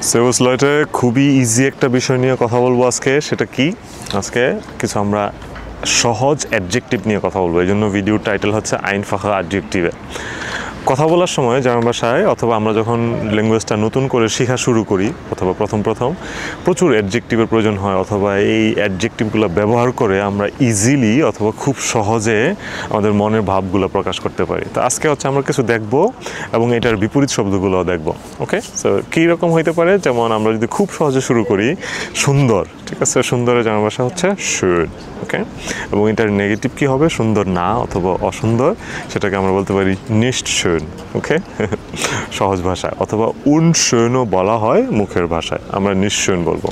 Saves লয়টে খুবই easy একটা বিষয় নিয়ে কথা বলবো আজকে। সেটা কি? আজকে কিছু আমরা সহজ অ্যাডজেক্টিভ নিয়ে কথা বলবো। এই জন্য ভিডিওর টাইটেল হচ্ছে আইনফাখা অ্যাডজেক্টিভে। কথা বলার সময় জার্মান ভাষায় অথবা আমরা যখন ল্যাঙ্গুয়েজটা নতুন করে শেখা শুরু করি অথবা প্রথম প্রচুর অ্যাডজেক্টিভের প্রয়োজন হয়, অথবা এই অ্যাডজেক্টিভগুলো ব্যবহার করে আমরা ইজিলি অথবা খুব সহজে আমাদের মনের ভাবগুলো প্রকাশ করতে পারি। তো আজকে হচ্ছে আমরা কিছু দেখব এবং এটার বিপরীত শব্দগুলোও দেখব। ওকে, সো কী রকম হইতে পারে? যেমন আমরা যদি খুব সহজে শুরু করি, সুন্দর, ঠিক আছে, সুন্দরের জার্মান ভাষা হচ্ছে schön। ওকে, এবং এটার নেগেটিভ কী হবে? সুন্দর না অথবা অসুন্দর, সেটাকে আমরা বলতে পারি nicht schön। ওকে, সহজ ভাষায়। অথবা unschönও বলা হয় মুখের ভাষায়, আমরা nicht schön বলবো।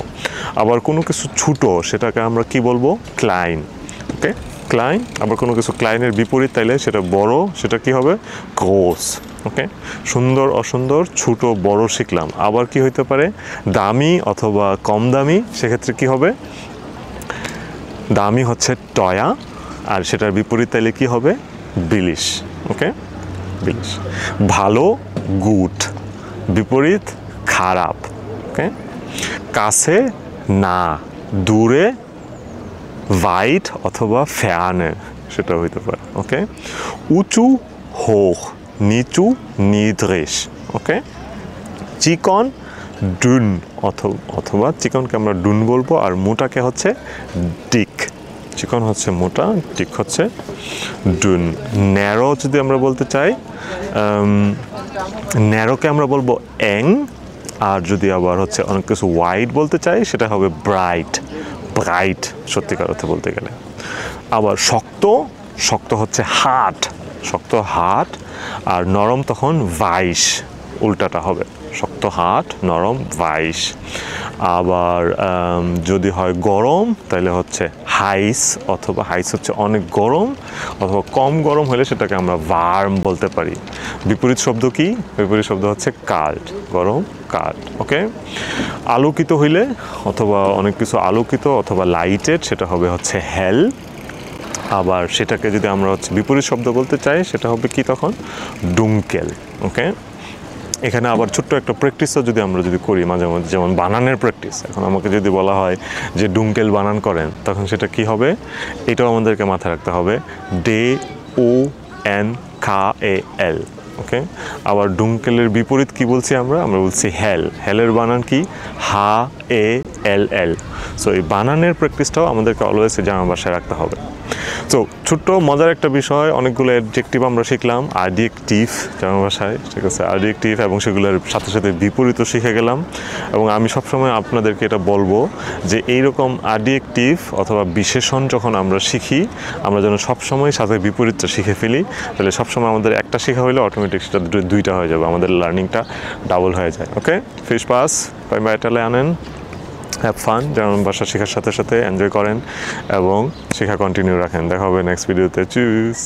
আবার কোনো কিছু ছোটো, সেটাকে আমরা কি বলবো? klein। ওকে, klein। আবার কোনো কিছু ক্লাইনের বিপরীত তাইলে সেটা বড়, সেটা কি হবে? groß। ওকে, সুন্দর অসুন্দর, ছোট বড় শিখলাম। আবার কি হইতে পারে? দামি অথবা কম দামি, সেক্ষেত্রে কি হবে? দামি হচ্ছে teuer, আর সেটার বিপরীত তাইলে কি হবে? billig। ওকে, billig। ভালো gut, বিপরীত খারাপ। ওকে, কাছে না, দূরে weit অথবা ferne, সেটা হইতে পারে। ওকে, উঁচু hoch, নিচু niedrig। ওকে, চিকন dünn অথবা চিকনকে আমরা dünn বলবো, আর মোটাকে হচ্ছে dick। চিকন হচ্ছে মোটা, dick হচ্ছে dünn। ন্যারো যদি আমরা বলতে চাই, ন্যারোকে আমরা বলবো eng, আর যদি আবার হচ্ছে অনেক কিছু ওয়াইড বলতে চাই, সেটা হবে ব্রাইট। ব্রাইট সত্যিকার অর্থে বলতে গেলে। আবার শক্ত হচ্ছে হার্ড, শক্ত হার্ড, আর নরম তখন ভাইস, উল্টাটা হবে, শক্ত হার্ড, নরম ভাইস। আবার যদি হয় গরম, তাহলে হচ্ছে হাইস, অথবা হাইস হচ্ছে অনেক গরম, অথবা কম গরম হলে সেটাকে আমরা ভার্ম বলতে পারি। বিপরীত শব্দ কি? বিপরীত শব্দ হচ্ছে কাল্ট, গরম কাল্ট। ওকে, আলোকিত হইলে অথবা অনেক কিছু আলোকিত অথবা লাইটেড, সেটা হবে হচ্ছে হেল। আবার সেটাকে যদি আমরা হচ্ছে বিপরীত শব্দ বলতে চাই, সেটা হবে কি তখন? ডুঙ্কেল। ওকে, এখানে আবার ছোট্ট একটা প্র্যাকটিসও যদি আমরা করি মাঝে মাঝে, যেমন বানানের প্র্যাকটিস। এখন আমাকে যদি বলা হয় যে ডুঙ্কেল বানান করেন, তখন সেটা কি হবে? এটাও আমাদেরকে মাথায় রাখতে হবে, DUNKEL। ওকে, আবার ডুঙ্কেলের বিপরীত কি বলছি আমরা বলছি হেল। হেলের বানান কি? HALL। সো এই বানানের প্র্যাকটিসটাও আমাদেরকে অলওয়েজ জার্মান ভাষায় রাখতে হবে। তো ছোট্ট মজার একটা বিষয়, অনেকগুলো অ্যাডজেক্টিভ আমরা শিখলাম, অ্যাডজেক্টিভ জার্মান ভাষায়, ঠিক আছে, অ্যাডজেক্টিভ, এবং সেগুলোর সাথে সাথে বিপরীতও শিখে গেলাম। এবং আমি সবসময় আপনাদেরকে এটা বলবো যে এইরকম অ্যাডজেক্টিভ অথবা বিশেষণ যখন আমরা শিখি, আমরা যেন সবসময় সাথে বিপরীতটা শিখে ফেলি। তাহলে সবসময় আমাদের একটা শেখা হলে অটোমেটিক সেটা দুইটা হয়ে যাবে, আমাদের লার্নিংটা ডাবল হয়ে যায়। ওকে, ফিশ পাস বাই বাইটালে আনেন, হ্যাভ ফান, জার্মান ভাষা শেখার সাথে সাথে এনজয় করেন এবং শেখা কন্টিনিউ রাখেন। দেখা হবে নেক্সট ভিডিওতে। চুজ।